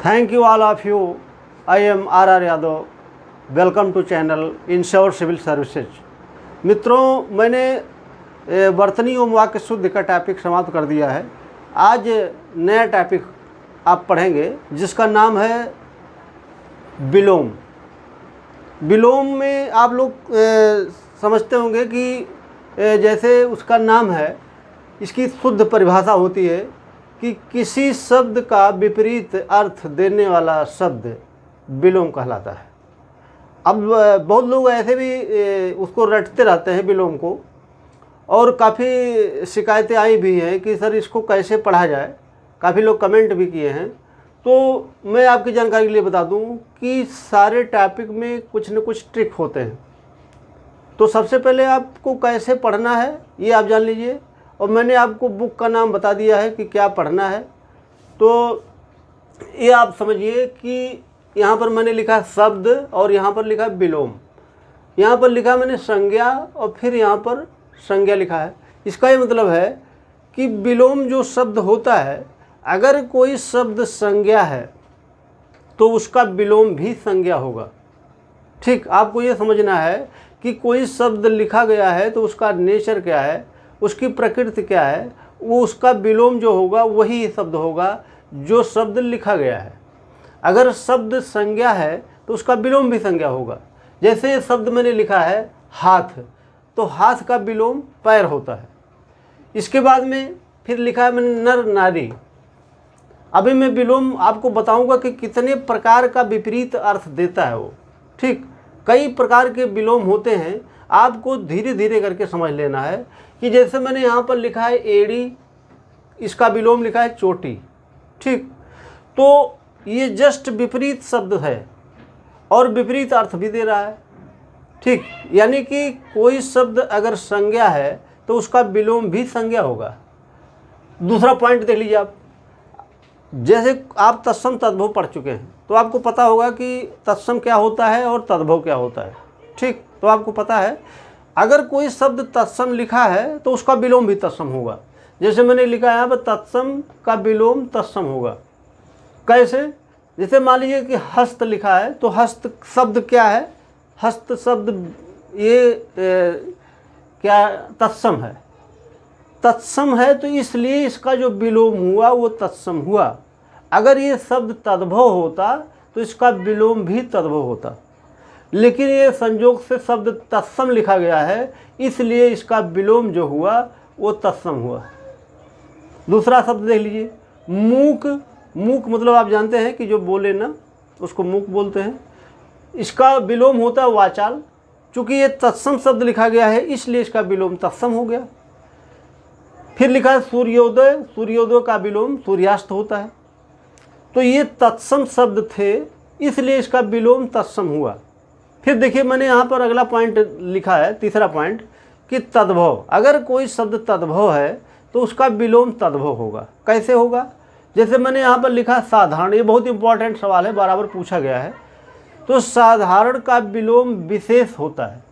Thank you all of you. I am R.R. Yadav. Welcome to channel ensure civil services. मित्रों, मैंने वर्तनी एवं वाक्य शुद्ध का टॉपिक समाप्त कर दिया है। आज नया टॉपिक आप पढ़ेंगे जिसका नाम है विलोम। विलोम में आप लोग समझते होंगे कि जैसे उसका नाम है, इसकी शुद्ध परिभाषा होती है कि किसी शब्द का विपरीत अर्थ देने वाला शब्द विलोम कहलाता है। अब बहुत लोग ऐसे भी उसको रटते रहते हैं विलोम को, और काफ़ी शिकायतें आई भी हैं कि सर इसको कैसे पढ़ा जाए। काफ़ी लोग कमेंट भी किए हैं। तो मैं आपकी जानकारी के लिए बता दूं कि सारे टॉपिक में कुछ न कुछ ट्रिक होते हैं। तो सबसे पहले आपको कैसे पढ़ना है ये आप जान लीजिए, और मैंने आपको बुक का नाम बता दिया है कि क्या पढ़ना है। तो ये आप समझिए कि यहाँ पर मैंने लिखा शब्द और यहाँ पर लिखा विलोम। यहाँ पर लिखा मैंने संज्ञा और फिर यहाँ पर संज्ञा लिखा है। इसका ये मतलब है कि विलोम जो शब्द होता है, अगर कोई शब्द संज्ञा है तो उसका विलोम भी संज्ञा होगा। ठीक, आपको ये समझना है कि कोई शब्द लिखा गया है तो उसका नेचर क्या है, उसकी प्रकृति क्या है, वो उसका विलोम जो होगा वही शब्द होगा जो शब्द लिखा गया है। अगर शब्द संज्ञा है तो उसका विलोम भी संज्ञा होगा। जैसे शब्द मैंने लिखा है हाथ, तो हाथ का विलोम पैर होता है। इसके बाद में फिर लिखा है मैंने नर नारी। अभी मैं विलोम आपको बताऊंगा कि कितने प्रकार का विपरीत अर्थ देता है वो। ठीक, कई प्रकार के विलोम होते हैं, आपको धीरे धीरे करके समझ लेना है। कि जैसे मैंने यहाँ पर लिखा है एड़ी, इसका विलोम लिखा है चोटी। ठीक, तो ये जस्ट विपरीत शब्द है और विपरीत अर्थ भी दे रहा है। ठीक, यानी कि कोई शब्द अगर संज्ञा है तो उसका विलोम भी संज्ञा होगा। दूसरा पॉइंट देख लीजिए आप। जैसे आप तत्सम तद्भव पढ़ चुके हैं तो आपको पता होगा कि तत्सम क्या होता है और तद्भव क्या होता है। ठीक, तो आपको पता है अगर कोई शब्द तत्सम लिखा है तो उसका विलोम भी तत्सम होगा। जैसे मैंने लिखा है यहाँ पर तत्सम का विलोम तत्सम होगा। कैसे? जैसे मान लीजिए कि हस्त लिखा है तो हस्त शब्द क्या है, हस्त शब्द ये क्या तत्सम है। तत्सम है तो इसलिए इसका जो विलोम हुआ वो तत्सम हुआ। अगर ये शब्द तद्भव होता तो इसका विलोम भी तद्भव होता, लेकिन ये संयोग से शब्द तत्सम लिखा गया है इसलिए इसका विलोम जो हुआ वो तत्सम हुआ। दूसरा शब्द देख लीजिए मूक। मूक मतलब आप जानते हैं कि जो बोले ना उसको मूक बोलते हैं। इसका विलोम होता है वाचाल। चूँकि ये तत्सम शब्द लिखा गया है इसलिए इसका विलोम तत्सम हो गया। फिर लिखा है सूर्योदय। सूर्योदय का विलोम सूर्यास्त होता है। तो ये तत्सम शब्द थे इसलिए इसका विलोम तत्सम हुआ। फिर देखिए मैंने यहाँ पर अगला पॉइंट लिखा है, तीसरा पॉइंट, कि तद्भव। अगर कोई शब्द तद्भव है तो उसका विलोम तद्भव होगा। कैसे होगा? जैसे मैंने यहाँ पर लिखा साधारण। ये बहुत इंपॉर्टेंट सवाल है, बराबर पूछा गया है। तो साधारण का विलोम विशेष होता है।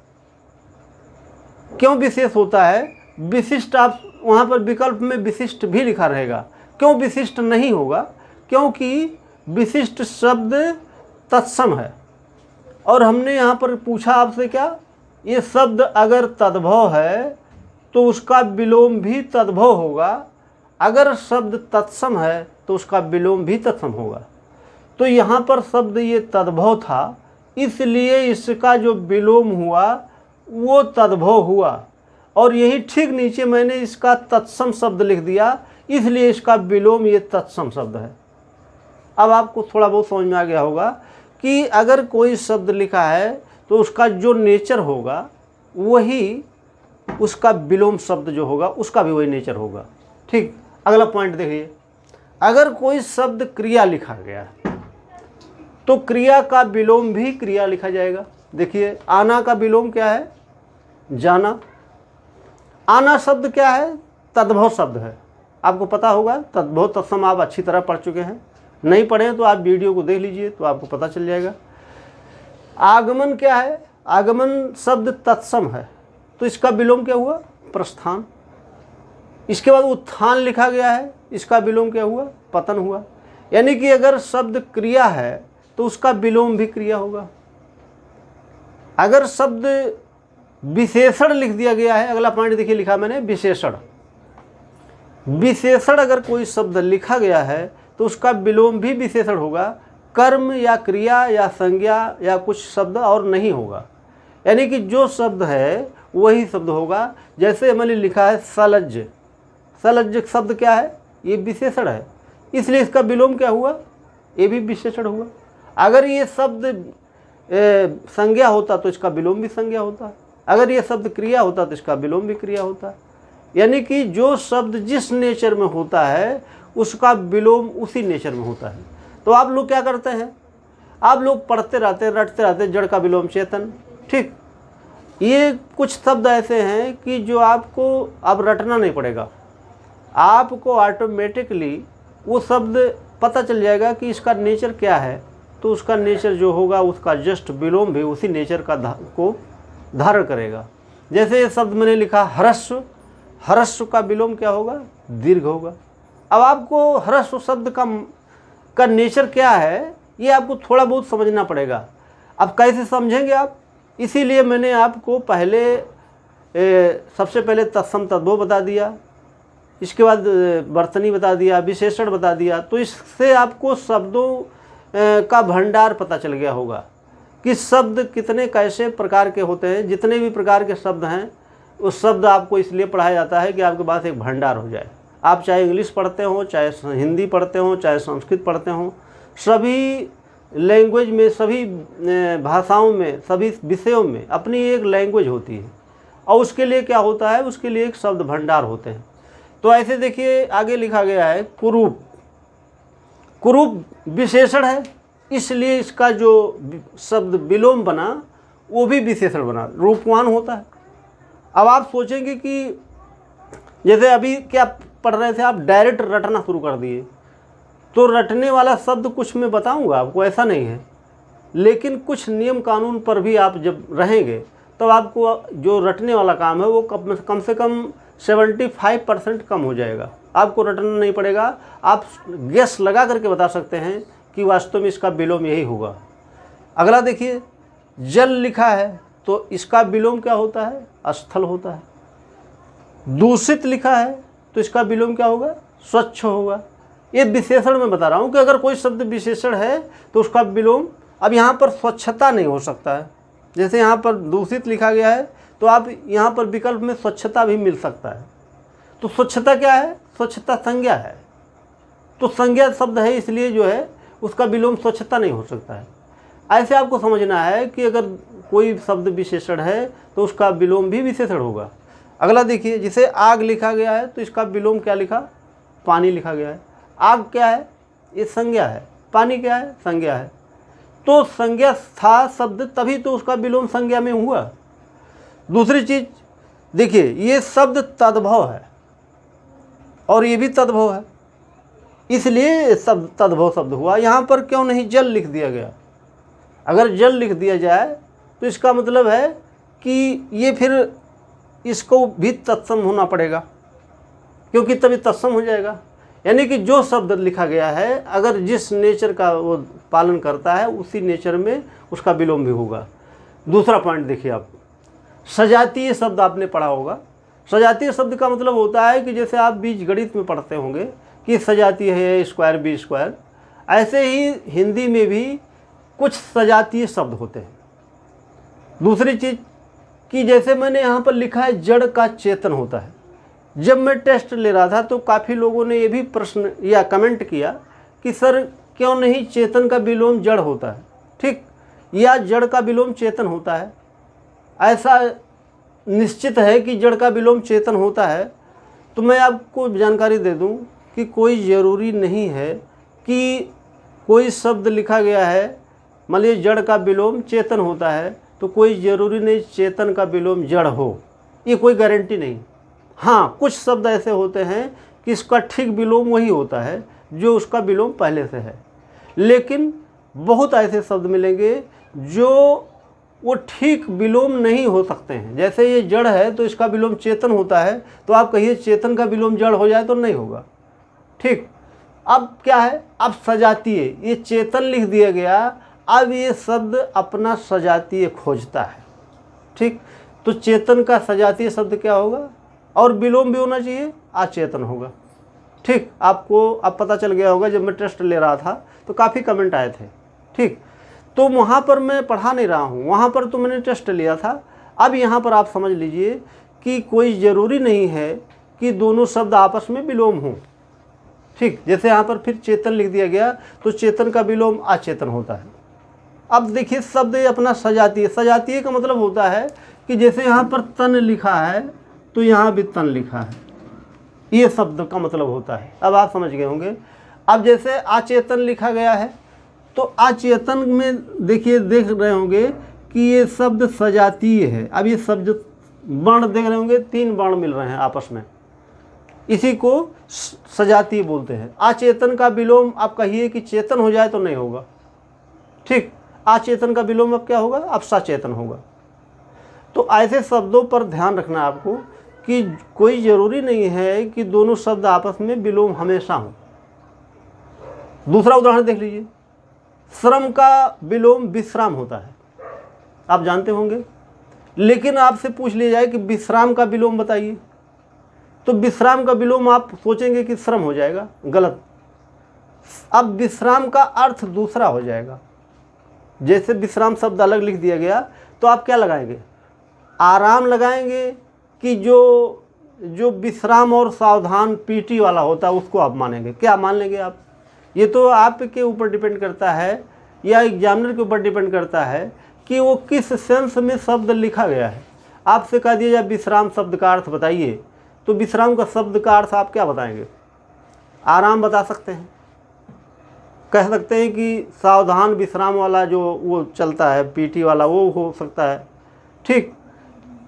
क्यों विशेष होता है? विशिष्ट, आप वहाँ पर विकल्प में विशिष्ट भी लिखा रहेगा। क्यों विशिष्ट नहीं होगा? क्योंकि विशिष्ट शब्द तत्सम है। और हमने यहाँ पर पूछा आपसे क्या, ये शब्द अगर तद्भव है तो उसका विलोम भी तद्भव होगा। अगर शब्द तत्सम है तो उसका विलोम भी तत्सम होगा। तो यहाँ पर शब्द ये तद्भव था इसलिए इसका जो विलोम हुआ वो तद्भव हुआ। और यही ठीक नीचे मैंने इसका तत्सम शब्द लिख दिया इसलिए इसका विलोम ये तत्सम शब्द है। अब आपको थोड़ा बहुत समझ में आ गया होगा कि अगर कोई शब्द लिखा है तो उसका जो नेचर होगा वही उसका विलोम शब्द जो होगा उसका भी वही नेचर होगा। ठीक, अगला पॉइंट देखिए। अगर कोई शब्द क्रिया लिखा गया तो क्रिया का विलोम भी क्रिया लिखा जाएगा। देखिए आना का विलोम क्या है? जाना। आना शब्द क्या है? तद्भव शब्द है। आपको पता होगा, तद्भव तत्सम आप अच्छी तरह पढ़ चुके हैं। नहीं पढ़े तो आप वीडियो को देख लीजिए तो आपको पता चल जाएगा। आगमन क्या है? आगमन शब्द तत्सम है तो इसका विलोम क्या हुआ? प्रस्थान। इसके बाद उत्थान लिखा गया है, इसका विलोम क्या हुआ? पतन हुआ। यानी कि अगर शब्द क्रिया है तो उसका विलोम भी क्रिया होगा। अगर शब्द विशेषण लिख दिया गया है, अगला पॉइंट देखिए लिखा मैंने विशेषण। विशेषण अगर कोई शब्द लिखा गया है तो उसका विलोम भी विशेषण होगा, कर्म या क्रिया या संज्ञा या कुछ शब्द और नहीं होगा। यानी कि जो शब्द है वही शब्द होगा। जैसे मैंने लिखा है सलज्ज, सलज्ज शब्द क्या है? ये विशेषण है, इसलिए इसका विलोम क्या हुआ? ये भी विशेषण हुआ। अगर ये शब्द संज्ञा होता तो इसका विलोम भी संज्ञा होता, अगर ये शब्द क्रिया होता तो इसका विलोम भी क्रिया होता। यानी कि जो शब्द जिस नेचर में होता है उसका विलोम उसी नेचर में होता है। तो आप लोग क्या करते हैं? आप लोग पढ़ते रहते, रटते रहते, जड़ का विलोम चेतन। ठीक, ये कुछ शब्द ऐसे हैं कि जो आपको अब रटना नहीं पड़ेगा, आपको ऑटोमेटिकली वो शब्द पता चल जाएगा कि इसका नेचर क्या है। तो उसका नेचर जो होगा उसका जस्ट विलोम भी उसी नेचर का को धारण करेगा। जैसे ये शब्द मैंने लिखा हरस्व, हरस्व का विलोम क्या होगा? दीर्घ होगा। अब आपको हरस्व शब्द का नेचर क्या है ये आपको थोड़ा बहुत समझना पड़ेगा। अब कैसे समझेंगे आप? इसीलिए मैंने आपको पहले सबसे पहले तत्सम तद्भव बता दिया, इसके बाद वर्तनी बता दिया, विशेषण बता दिया। तो इससे आपको शब्दों का भंडार पता चल गया होगा कि शब्द कितने कैसे प्रकार के होते हैं। जितने भी प्रकार के शब्द हैं उस शब्द आपको इसलिए पढ़ाया जाता है कि आपके पास एक भंडार हो जाए। आप चाहे इंग्लिश पढ़ते हो, चाहे हिंदी पढ़ते हो, चाहे संस्कृत पढ़ते हो, सभी लैंग्वेज में, सभी भाषाओं में, सभी विषयों में अपनी एक लैंग्वेज होती है और उसके लिए क्या होता है? उसके लिए एक शब्द भंडार होते हैं। तो ऐसे देखिए आगे लिखा गया है कुरूप। कुरूप विशेषण है, इसलिए इसका जो शब्द विलोम बना वो भी विशेषण बना, रूपवान होता है। अब आप सोचेंगे कि जैसे अभी क्या पढ़ रहे थे आप, डायरेक्ट रटना शुरू कर दिए, तो रटने वाला शब्द कुछ मैं बताऊंगा आपको, ऐसा नहीं है। लेकिन कुछ नियम कानून पर भी आप जब रहेंगे तो आपको जो रटने वाला काम है वो कम से कम 75% कम हो जाएगा। आपको रटना नहीं पड़ेगा, आप गेस लगा करके बता सकते हैं कि वास्तव में इसका विलोम यही होगा। अगला देखिए, जल लिखा है तो इसका विलोम क्या होता है? स्थल होता है। दूषित लिखा है तो इसका विलोम क्या होगा? स्वच्छ होगा। ये विशेषण मैं बता रहा हूँ कि अगर कोई शब्द विशेषण है तो उसका विलोम, अब यहाँ पर स्वच्छता नहीं हो सकता है। जैसे यहाँ पर दूषित लिखा गया है तो आप यहाँ पर विकल्प में स्वच्छता भी मिल सकता है। तो स्वच्छता क्या है? स्वच्छता संज्ञा है, तो संज्ञा शब्द है, इसलिए जो है उसका विलोम स्वच्छता नहीं हो सकता है। ऐसे आपको समझना है कि अगर कोई शब्द विशेषण है तो उसका विलोम भी विशेषण होगा। अगला देखिए, जिसे आग लिखा गया है तो इसका विलोम क्या लिखा? पानी लिखा गया है। आग क्या है? ये संज्ञा है। पानी क्या है? संज्ञा है। तो संज्ञा था शब्द, तभी तो उसका विलोम संज्ञा में हुआ। दूसरी चीज देखिए, ये शब्द तद्भव है और ये भी तद्भव है, इसलिए सब तद्भव शब्द हुआ। यहाँ पर क्यों नहीं जल लिख दिया गया? अगर जल लिख दिया जाए तो इसका मतलब है कि ये फिर इसको भी तत्सम होना पड़ेगा, क्योंकि तभी तत्सम हो जाएगा। यानी कि जो शब्द लिखा गया है अगर जिस नेचर का वो पालन करता है उसी नेचर में उसका विलोम भी होगा। दूसरा पॉइंट देखिए आप, सजातीय शब्द आपने पढ़ा होगा। सजातीय शब्द का मतलब होता है कि जैसे आप बीजगणित में पढ़ते होंगे कि सजातीय है ए स्क्वायर बी स्क्वायर, ऐसे ही हिंदी में भी कुछ सजातीय शब्द होते हैं। दूसरी चीज़ कि जैसे मैंने यहाँ पर लिखा है जड़ का चेतन होता है। जब मैं टेस्ट ले रहा था तो काफ़ी लोगों ने ये भी प्रश्न या कमेंट किया कि सर क्यों नहीं चेतन का विलोम जड़ होता है, ठीक, या जड़ का विलोम चेतन होता है। ऐसा निश्चित है कि जड़ का विलोम चेतन होता है। तो मैं आपको जानकारी दे दूं कि कोई ज़रूरी नहीं है कि कोई शब्द लिखा गया है, मान लीजिए जड़ का विलोम चेतन होता है, तो कोई ज़रूरी नहीं चेतन का विलोम जड़ हो, ये कोई गारंटी नहीं। हाँ, कुछ शब्द ऐसे होते हैं कि इसका ठीक विलोम वही होता है जो उसका विलोम पहले से है, लेकिन बहुत ऐसे शब्द मिलेंगे जो वो ठीक विलोम नहीं हो सकते हैं। जैसे ये जड़ है तो इसका विलोम चेतन होता है, तो आप कहिए चेतन का विलोम जड़ हो जाए तो नहीं होगा, ठीक। अब क्या है, अब सजातीय, ये चेतन लिख दिया गया, अब ये शब्द अपना सजातीय खोजता है। ठीक, तो चेतन का सजातीय शब्द क्या होगा, और विलोम भी होना चाहिए, अचेतन होगा। ठीक, आपको अब पता चल गया होगा, जब मैं टेस्ट ले रहा था तो काफ़ी कमेंट आए थे। ठीक, तो वहाँ पर मैं पढ़ा नहीं रहा हूँ, वहाँ पर तो मैंने टेस्ट लिया था। अब यहाँ पर आप समझ लीजिए कि कोई ज़रूरी नहीं है कि दोनों शब्द आपस में विलोम हों। ठीक, जैसे यहाँ पर फिर चेतन लिख दिया गया, तो चेतन का विलोम अचेतन होता है। अब देखिए शब्द अपना सजातीय, सजातीय का मतलब होता है कि जैसे यहाँ पर तन लिखा है तो यहाँ भी तन लिखा है, ये शब्द का मतलब होता है। अब आप समझ गए होंगे। अब जैसे अचेतन लिखा गया है, तो अचेतन में देखिए, देख रहे होंगे कि ये शब्द सजातीय है। अब ये शब्द वर्ण देख रहे होंगे, 3 वर्ण मिल रहे हैं आपस में, इसी को सजातीय बोलते हैं। अचेतन का विलोम आप कहिए कि चेतन हो जाए तो नहीं होगा। ठीक, अचेतन का विलोम अब क्या होगा, अब सचेतन होगा। तो ऐसे शब्दों पर ध्यान रखना आपको कि कोई ज़रूरी नहीं है कि दोनों शब्द आपस में विलोम हमेशा हो। दूसरा उदाहरण देख लीजिए, श्रम का विलोम विश्राम होता है, आप जानते होंगे। लेकिन आपसे पूछ लिया जाए कि विश्राम का विलोम बताइए, तो विश्राम का विलोम आप सोचेंगे कि श्रम हो जाएगा, गलत। अब विश्राम का अर्थ दूसरा हो जाएगा। जैसे विश्राम शब्द अलग लिख दिया गया, तो आप क्या लगाएंगे, आराम लगाएंगे, कि जो विश्राम और सावधान पीटी वाला होता है उसको आप मानेंगे, क्या मान लेंगे आप। ये तो आपके ऊपर डिपेंड करता है, या एग्जामिनर के ऊपर डिपेंड करता है कि वो किस सेंस में शब्द लिखा गया है। आपसे कह दिया जाए विश्राम शब्द का अर्थ बताइए, तो विश्राम का शब्द का अर्थ आप क्या बताएंगे, आराम बता सकते हैं, कह सकते हैं कि सावधान विश्राम वाला जो वो चलता है पीटी वाला, वो हो सकता है। ठीक,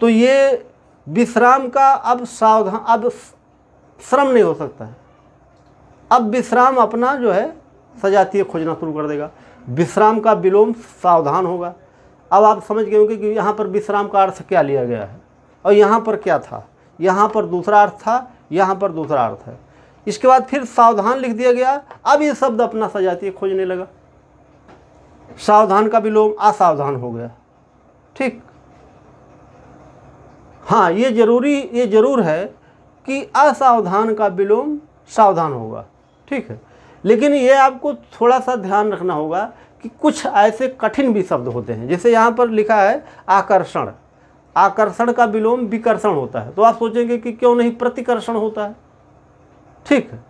तो ये विश्राम का अब सावधान, अब श्रम नहीं हो सकता है। अब विश्राम अपना जो है सजातीय खोजना शुरू कर देगा, विश्राम का विलोम सावधान होगा। अब आप समझ गए होंगे कि यहाँ पर विश्राम का अर्थ क्या लिया गया है, और यहाँ पर क्या था, यहाँ पर दूसरा अर्थ था, यहाँ पर दूसरा अर्थ है। इसके बाद फिर सावधान लिख दिया गया, अब ये शब्द अपना सजातीय खोजने लगा, सावधान का विलोम असावधान हो गया। ठीक, हाँ, ये ज़रूर है कि असावधान का विलोम सावधान होगा। ठीक है, लेकिन ये आपको थोड़ा सा ध्यान रखना होगा कि कुछ ऐसे कठिन भी शब्द होते हैं। जैसे यहाँ पर लिखा है आकर्षण, आकर्षण का विलोम विकर्षण होता है, तो आप सोचेंगे कि क्यों नहीं प्रतिकर्षण होता है। ठीक है,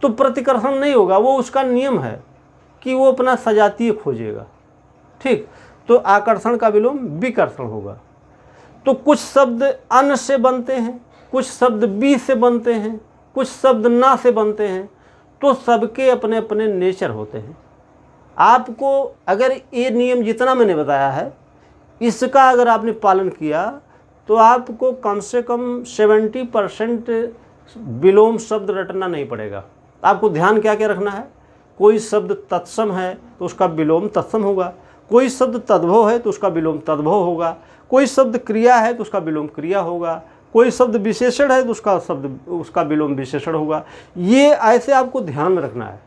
तो प्रतिकर्षण नहीं होगा, वो उसका नियम है कि वो अपना सजातीय खोजेगा। ठीक, तो आकर्षण का विलोम विकर्षण होगा। तो कुछ शब्द अन से बनते हैं, कुछ शब्द बी से बनते हैं, कुछ शब्द ना से बनते हैं, तो सबके अपने अपने नेचर होते हैं। आपको अगर ये नियम जितना मैंने बताया है, इसका अगर आपने पालन किया, तो आपको कम से कम 70% विलोम शब्द रटना नहीं पड़ेगा। आपको ध्यान क्या क्या रखना है, कोई शब्द तत्सम है तो उसका विलोम तत्सम होगा, कोई शब्द तद्भव है तो उसका विलोम तद्भव होगा, कोई शब्द क्रिया है तो उसका विलोम क्रिया होगा, कोई शब्द विशेषण है तो उसका विलोम विशेषण होगा। ये ऐसे आपको ध्यान में रखना है।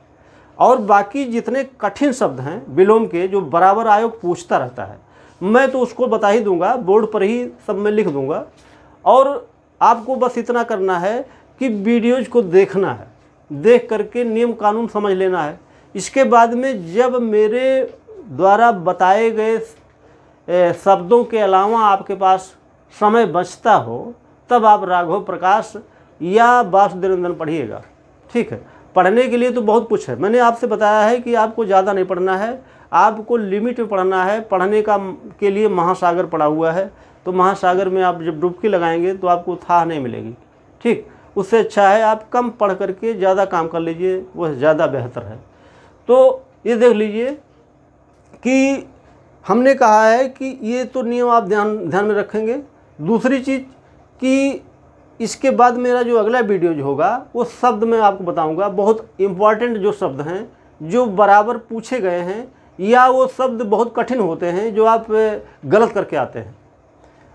और बाकी जितने कठिन शब्द हैं विलोम के, जो बराबर आयोग पूछता रहता है, मैं तो उसको बता ही दूंगा, बोर्ड पर ही सब मैं लिख दूंगा। और आपको बस इतना करना है कि वीडियोज को देखना है, देख करके नियम कानून समझ लेना है। इसके बाद में जब मेरे द्वारा बताए गए शब्दों के अलावा आपके पास समय बचता हो, तब आप राघव प्रकाश या वासुदेव पढ़िएगा। ठीक है, पढ़ने के लिए तो बहुत कुछ है, मैंने आपसे बताया है कि आपको ज़्यादा नहीं पढ़ना है, आपको लिमिट में पढ़ना है। पढ़ने के लिए महासागर पड़ा हुआ है, तो महासागर में आप जब डुबकी लगाएंगे तो आपको थाह नहीं मिलेगी। ठीक, उससे अच्छा है आप कम पढ़ करके ज़्यादा काम कर लीजिए, वह ज़्यादा बेहतर है। तो ये देख लीजिए कि हमने कहा है कि ये तो नियम आप ध्यान में रखेंगे। दूसरी चीज़ कि इसके बाद मेरा जो अगला वीडियो जो होगा वो शब्द मैं आपको बताऊंगा, बहुत इम्पॉर्टेंट जो शब्द हैं जो बराबर पूछे गए हैं, या वो शब्द बहुत कठिन होते हैं जो आप गलत करके आते हैं।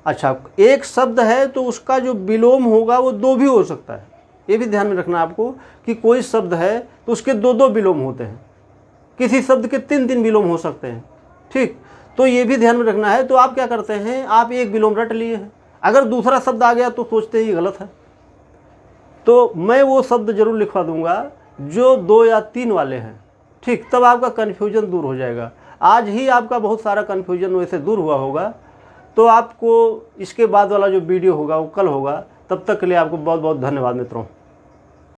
अच्छा, एक शब्द है तो उसका जो विलोम होगा वो 2 भी हो सकता है, ये भी ध्यान में रखना आपको कि कोई शब्द है तो उसके दो दो विलोम होते हैं, किसी शब्द के तीन तीन विलोम हो सकते हैं। ठीक, तो ये भी ध्यान में रखना है। तो आप क्या करते हैं, आप एक विलोम रट लिए हैं, अगर दूसरा शब्द आ गया तो सोचते ही गलत है। तो मैं वो शब्द जरूर लिखवा दूंगा जो 2 या 3 वाले हैं। ठीक, तब आपका कन्फ्यूजन दूर हो जाएगा। आज ही आपका बहुत सारा कन्फ्यूजन वैसे दूर हुआ होगा। तो आपको इसके बाद वाला जो वीडियो होगा वो कल होगा। तब तक के लिए आपको बहुत बहुत धन्यवाद मित्रों।